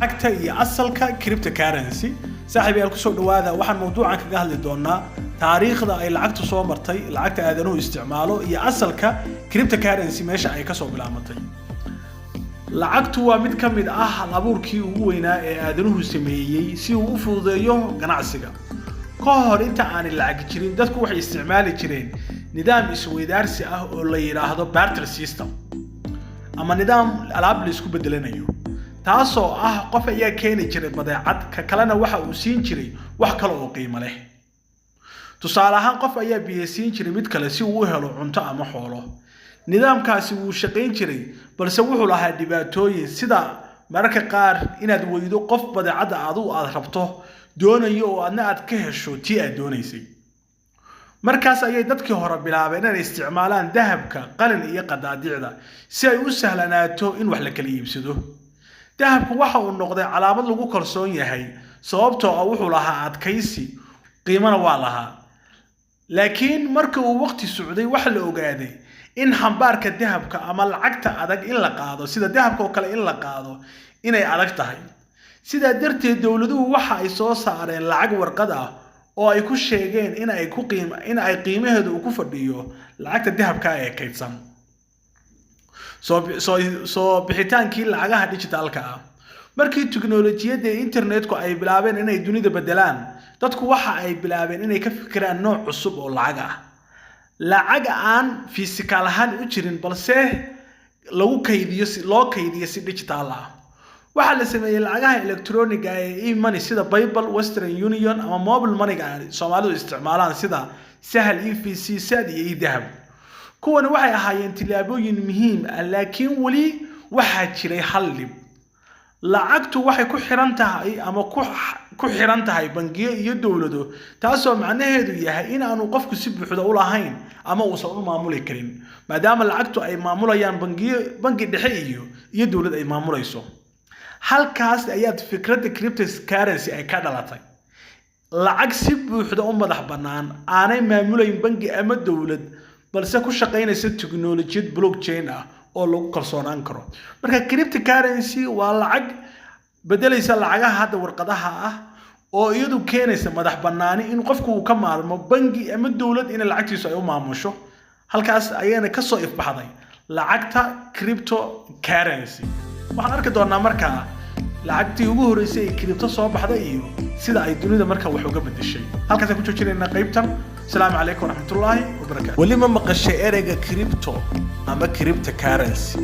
lacagta iyo asalka cryptocurrency saaxiib ay ku soo dhawaada waxaan mowduucan kaga hadli doonaa taariikhda ay lacagtu soo martay lacagta aadanuhu isticmaalo iyo asalka cryptocurrency meesha ay ka soo bilaabatay lacagtu waa mid ka mid ah abuurkii ugu weynaa ee aadanuhu sameeyay si uu u fududeeyo ganacsiga ka hor inta aan lacag jirin dadku waxay isticmaali jireen nidaam isweydaarsi ah oo la yiraahdo barter system ama nidaam alaab la isku bedelanayo taasoo ah qof ayaa keeni jiray badeecad ka kalena waxa uu siin jiray wax kale oo qiimo leh tusaale ahaan qof ayaa biyeysiin jiray mid kale si uu u helo cunto ama xoolo nidaamkaasi wuu shaqayn jiray balse wuxuu lahaa dhibaatooyin sida mararka qaar inaad weydo qof badeecada aad rabto doonayo oo adna aad ka hesho tii aad doonaysay markaas ayay dadkii hore bilaabeen inay isticmaalaan dahabka qalin iyo qadaadiicda si ay u sahlanaato in wax la kala iibsado dahabku waxa uu noqday calaamad lagu kalsoon yahay sababtoo ah wuxuu lahaa adkaysi qiimana waa lahaa laakiin markii uu waqti socday waxa la ogaaday in xambaarka dahabka ama lacagta adag in la qaado sida dahabka oo kale in la qaado inay adag tahay sida darteed dawladuhu waxa ay soo saareen lacag warqad ah oo ay ku sheegeen in ay qiimaheedu ku fadhiyo lacagta dahabka ee kaydsan soo bixitaankii lacagaha digitalka ah markii tiknoolajiyada internetku ay bilaabeen inay dunida bedelaan dadku waxa ay bilaabeen inay ka fikiraan nooc cusub oo lacag aan physical ahaan u jirin balse lagu loo kaydiyo si digital ah waxa la sameeyay lacagaha electronic ah ee e-money sida PayPal, Western Union ama mobile money Soomaalidu isticmaalaan sida Sahal, EFC, Sad iyo Dahab kuwan waxay ahaayeen tilaabooyin muhiim ah laakiin wali waxa jiray hal dhib lacagtu waxay ku xiran tahay ama ku xiran tahay bangiyo iyo dawlado taasoo macnaheedu yahay in aanu qofku si buuxda u lahayn ama uusan u maamuli karin maadaama lacagtu ay maamulayaan bangi dhexe iyo dawlad ay maamulayso halkaas ayaad fikradda cryptocurrency ay ka dhalatay lacag si buuxda u madax bannaan aanay maamulayn bangi ama dawlad balse ku shaqaynaysa tiknoolajiyad blockchain ah oo lagu kalsoonaan karo marka cryptocurrency waa lacag bedelaysa lacagaha hadda warqadaha ah oo iyadu keenaysa madax bannaani in qofku uu ka maarmo bangi ama dawlad in lacagtiisu ay u maamusho halkaas ayayna ka soo ifbaxday lacagta cryptocurrency waxaan arki doonaa markaa lacagtii ugu horeysay ee crypto soo baxday iyo sida ay dunida markaa wax uga bedeshay halkaas ay ku joojinayna qaybtan السلام عليكم ورحمة الله وبركاته ولما مقشة إرجع كريبتو أما cryptocurrency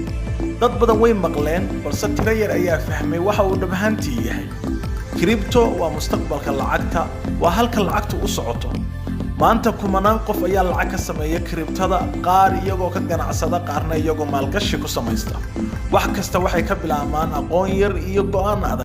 dad badan way maqleen balse tiro yar ayaa fahmay waxa uu dhabahantii yahay crypto waa mustaqbalka lacagta waa halka lacagtu u socoto maanta kumanaan qof ayaa lacag ka sameeya cryptada qaar iyagoo ka ganacsada qaarna iyagoo maalgashi ku samaysta wax kasta waxay ka bilaabmaan aqoon yar iyo go'aan adag